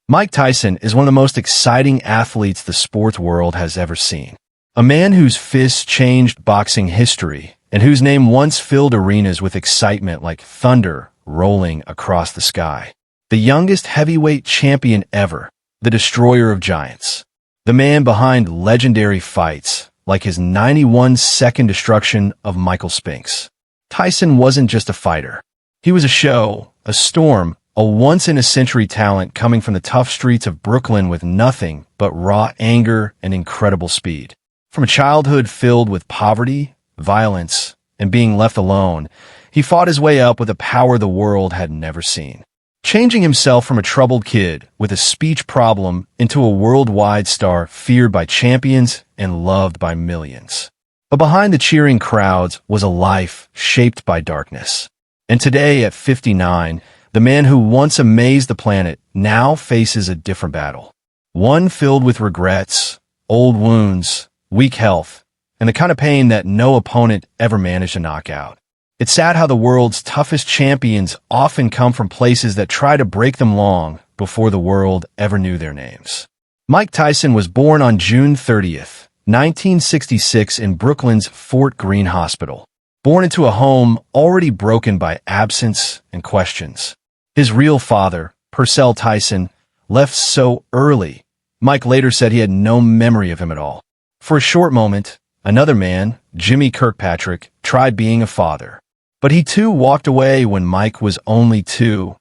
Mike Tyson is one of the most exciting athletes the sports world has ever seen. A man whose fists changed boxing history and whose name once filled arenas with excitement like thunder rolling across the sky. The youngest heavyweight champion ever, the destroyer of giants. The man behind legendary fights like his 91-second destruction of Michael Spinks. Tyson wasn't just a fighter. He was a show, a storm, a once-in-a-century talent coming from the tough streets of Brooklyn with nothing but raw anger and incredible speed. From a childhood filled with poverty, violence, and being left alone, he fought his way up with a power the world had never seen, changing himself from a troubled kid with a speech problem into a worldwide star feared by champions and loved by millions. But behind the cheering crowds was a life shaped by darkness. And today, at 59, the man who once amazed the planet now faces a different battle. One filled with regrets, old wounds, weak health, and the kind of pain that no opponent ever managed to knock out. It's sad how the world's toughest champions often come from places that try to break them long before the world ever knew their names. Mike Tyson was born on June 30th, 1966 in Brooklyn's Fort Greene Hospital. Born into a home already broken by absence and questions. His real father, Purcell Tyson, left so early. Mike later said he had no memory of him at all. For a short moment, another man, Jimmy Kirkpatrick, tried being a father. But he too walked away when Mike was only 2,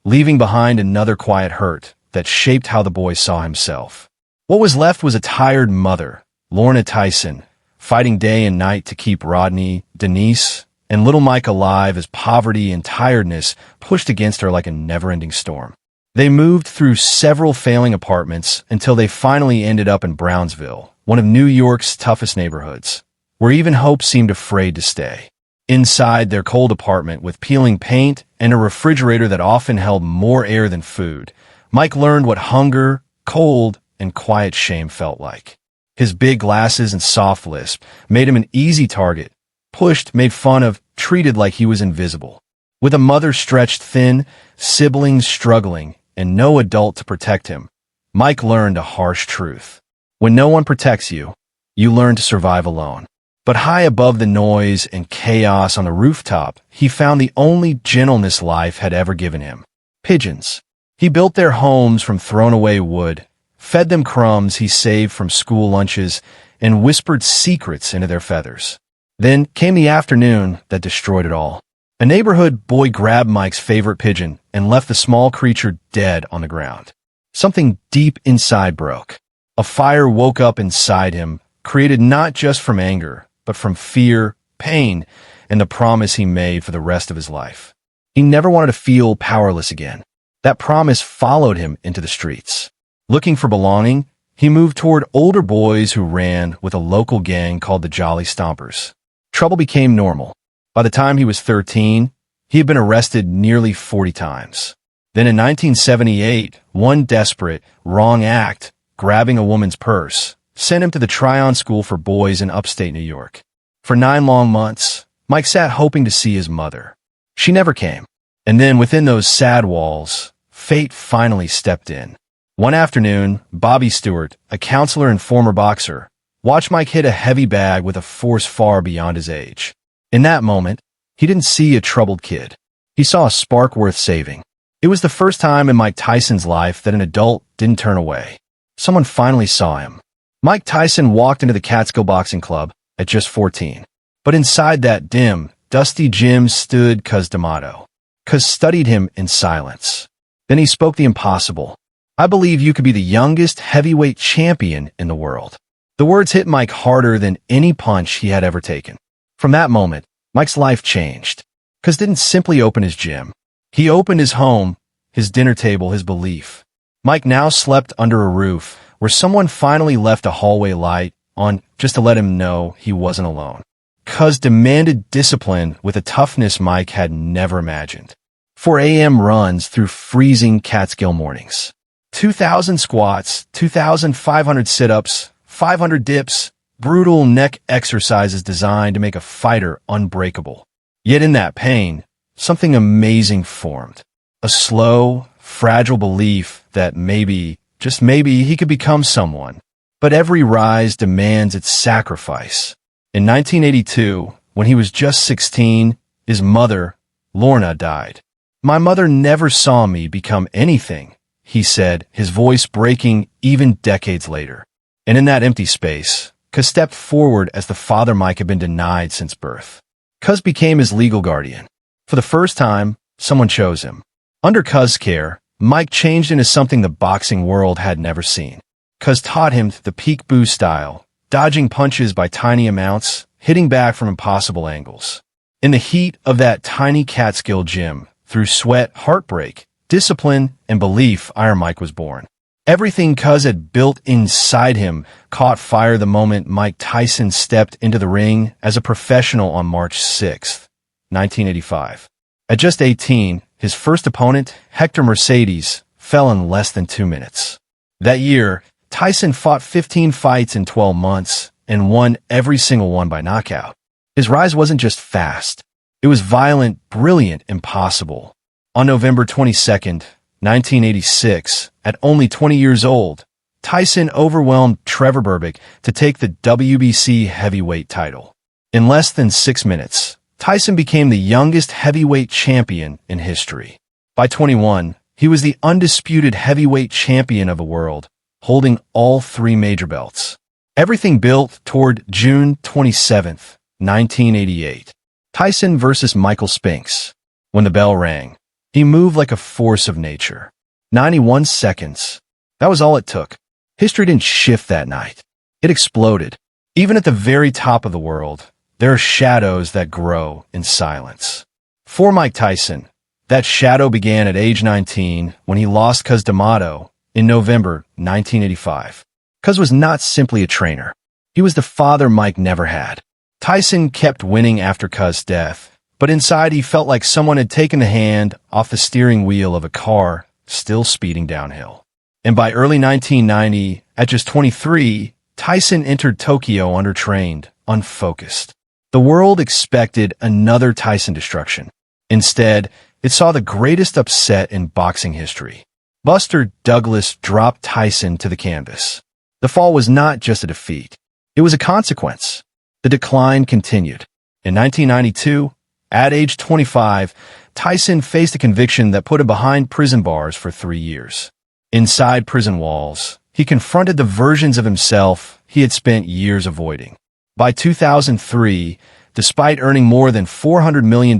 leaving behind another quiet hurt that shaped how the boy saw himself. What was left was a tired mother, Lorna Tyson, fighting day and night to keep Rodney, Denise, and little Mike alive as poverty and tiredness pushed against her like a never-ending storm. They moved through several failing apartments until they finally ended up in Brownsville, one of New York's toughest neighborhoods, where even hope seemed afraid to stay. Inside their cold apartment with peeling paint and a refrigerator that often held more air than food, Mike learned what hunger, cold, and quiet shame felt like. His big glasses and soft lisp made him an easy target, pushed, made fun of, treated like he was invisible. With a mother stretched thin, siblings struggling, and no adult to protect him, Mike learned a harsh truth. When no one protects you, you learn to survive alone. But high above the noise and chaos on the rooftop, he found the only gentleness life had ever given him. Pigeons. He built their homes from thrown-away wood, fed them crumbs he saved from school lunches, and whispered secrets into their feathers. Then came the afternoon that destroyed it all. A neighborhood boy grabbed Mike's favorite pigeon and left the small creature dead on the ground. Something deep inside broke. A fire woke up inside him, created not just from anger, but from fear, pain, and the promise he made for the rest of his life. He never wanted to feel powerless again. That promise followed him into the streets. Looking for belonging, he moved toward older boys who ran with a local gang called the Jolly Stompers. Trouble became normal. By the time he was 13, he had been arrested nearly 40 times. Then in 1978, one desperate, wrong act, grabbing a woman's purse, sent him to the Tryon School for Boys in upstate New York. For 9 long months, Mike sat hoping to see his mother. She never came. And then within those sad walls, fate finally stepped in. One afternoon, Bobby Stewart, a counselor and former boxer, watched Mike hit a heavy bag with a force far beyond his age. In that moment, he didn't see a troubled kid. He saw a spark worth saving. It was the first time in Mike Tyson's life that an adult didn't turn away. Someone finally saw him. Mike Tyson walked into the Catskill Boxing Club at just 14. But inside that dim, dusty gym stood Cuz D'Amato. Cuz studied him in silence. Then he spoke the impossible. "I believe you could be the youngest heavyweight champion in the world." The words hit Mike harder than any punch he had ever taken. From that moment, Mike's life changed. Cuz didn't simply open his gym. He opened his home, his dinner table, his belief. Mike now slept under a roof where someone finally left a hallway light on just to let him know he wasn't alone. Cuz demanded discipline with a toughness Mike had never imagined. 4 a.m. runs through freezing Catskill mornings. 2,000 squats, 2,500 sit-ups, 500 dips, brutal neck exercises designed to make a fighter unbreakable. Yet in that pain, something amazing formed. A slow, fragile belief that maybe, just maybe, he could become someone. But every rise demands its sacrifice. In 1982, when he was just 16, his mother, Lorna, died. "My mother never saw me become anything," he said, his voice breaking even decades later. And in that empty space, Cuz stepped forward as the father Mike had been denied since birth. Cuz became his legal guardian. For the first time, someone chose him. Under Cuz's care, Mike changed into something the boxing world had never seen. Cuz taught him the peek boo style, dodging punches by tiny amounts, hitting back from impossible angles. In the heat of that tiny Catskill gym, through sweat, heartbreak, discipline, and belief, Iron Mike was born. Everything Cuz had built inside him caught fire the moment Mike Tyson stepped into the ring as a professional on March 6, 1985. At just 18, his first opponent, Hector Mercedes, fell in less than 2 minutes. That year, Tyson fought 15 fights in 12 months and won every single one by knockout. His rise wasn't just fast. It was violent, brilliant, impossible. On November 22, 1986, at only 20 years old, Tyson overwhelmed Trevor Berbick to take the WBC heavyweight title. In less than 6 minutes, Tyson became the youngest heavyweight champion in history. By 21, he was the undisputed heavyweight champion of the world, holding all 3 major belts. Everything built toward June 27, 1988. Tyson versus Michael Spinks. When the bell rang, he moved like a force of nature. 91 seconds. That was all it took. History didn't shift that night. It exploded. Even at the very top of the world, there are shadows that grow in silence. For Mike Tyson, that shadow began at age 19 when he lost Cus D'Amato in November 1985. Cus was not simply a trainer. He was the father Mike never had. Tyson kept winning after Cus' death, but inside he felt like someone had taken the hand off the steering wheel of a car still speeding downhill. And by early 1990, at just 23, Tyson entered Tokyo undertrained, unfocused. The world expected another Tyson destruction. Instead, it saw the greatest upset in boxing history. Buster Douglas dropped Tyson to the canvas. The fall was not just a defeat. It was a consequence. The decline continued. In 1992, at age 25, Tyson faced a conviction that put him behind prison bars for 3 years. Inside prison walls, he confronted the versions of himself he had spent years avoiding. By 2003, despite earning more than $400 million,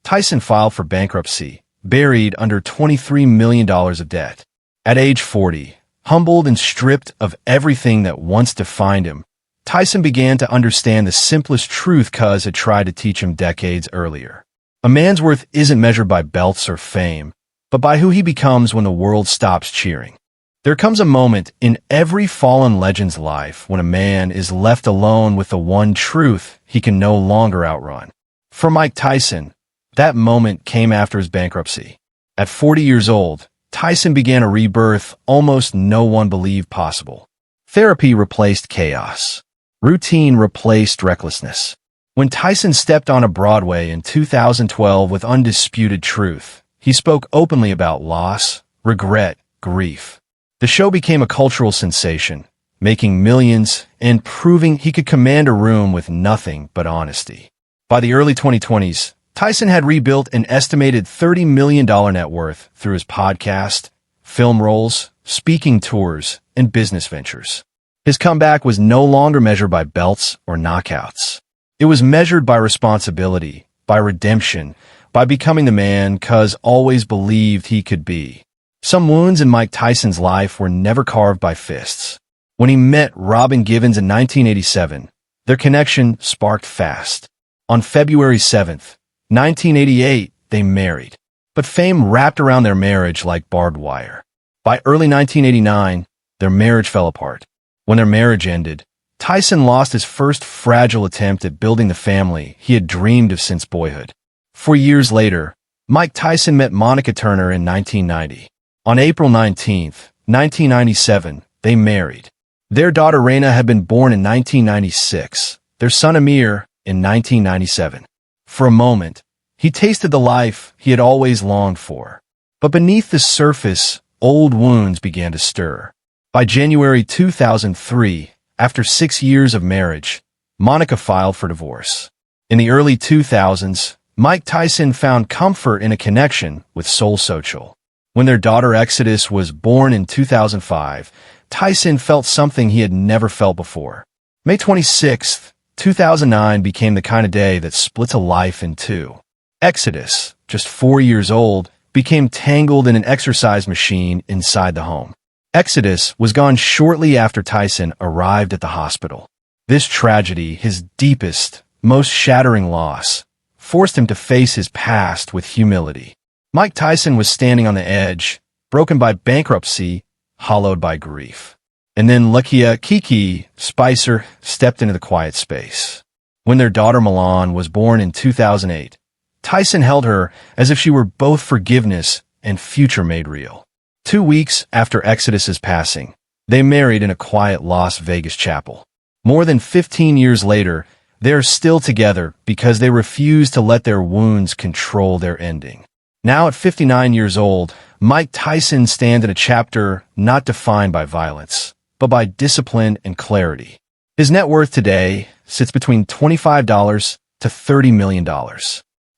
Tyson filed for bankruptcy, buried under $23 million of debt. At age 40, humbled and stripped of everything that once defined him, Tyson began to understand the simplest truth Cus had tried to teach him decades earlier. A man's worth isn't measured by belts or fame, but by who he becomes when the world stops cheering. There comes a moment in every fallen legend's life when a man is left alone with the one truth he can no longer outrun. For Mike Tyson, that moment came after his bankruptcy. At 40 years old, Tyson began a rebirth almost no one believed possible. Therapy replaced chaos. Routine replaced recklessness. When Tyson stepped on a Broadway in 2012 with undisputed truth, he spoke openly about loss, regret, grief. The show became a cultural sensation, making millions and proving he could command a room with nothing but honesty. By the early 2020s, Tyson had rebuilt an estimated $30 million net worth through his podcast, film roles, speaking tours, and business ventures. His comeback was no longer measured by belts or knockouts. It was measured by responsibility, by redemption, by becoming the man Cus always believed he could be. Some wounds in Mike Tyson's life were never carved by fists. When he met Robin Givens in 1987, their connection sparked fast. On February 7th, 1988, they married. But fame wrapped around their marriage like barbed wire. By early 1989, their marriage fell apart. When their marriage ended, Tyson lost his first fragile attempt at building the family he had dreamed of since boyhood. 4 years later, Mike Tyson met Monica Turner in 1990. On April 19, 1997, they married. Their daughter Raina had been born in 1996, their son Amir in 1997. For a moment, he tasted the life he had always longed for. But beneath the surface, old wounds began to stir. By January 2003, after 6 years of marriage, Monica filed for divorce. In the early 2000s, Mike Tyson found comfort in a connection with Soul Social. When their daughter Exodus was born in 2005, Tyson felt something he had never felt before. May 26, 2009 became the kind of day that splits a life in two. Exodus, just 4 years old, became tangled in an exercise machine inside the home. Exodus was gone shortly after Tyson arrived at the hospital. This tragedy, his deepest, most shattering loss, forced him to face his past with humility. Mike Tyson was standing on the edge, broken by bankruptcy, hollowed by grief. And then Lakia Kiki Spicer stepped into the quiet space. When their daughter Milan was born in 2008, Tyson held her as if she were both forgiveness and future made real. 2 weeks after Exodus's passing, they married in a quiet Las Vegas chapel. More than 15 years later, they are still together because they refuse to let their wounds control their ending. Now at 59 years old, Mike Tyson stands in a chapter not defined by violence, but by discipline and clarity. His net worth today sits between $25 to $30 million.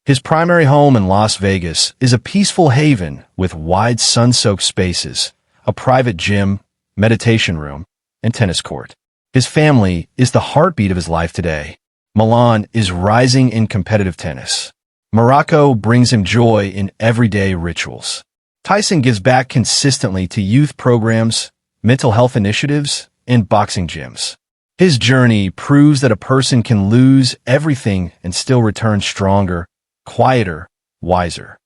His primary home in Las Vegas is a peaceful haven with wide sun-soaked spaces, a private gym, meditation room, and tennis court. His family is the heartbeat of his life today. Milan is rising in competitive tennis. Morocco brings him joy in everyday rituals. Tyson gives back consistently to youth programs, mental health initiatives, and boxing gyms. His journey proves that a person can lose everything and still return stronger, quieter, wiser.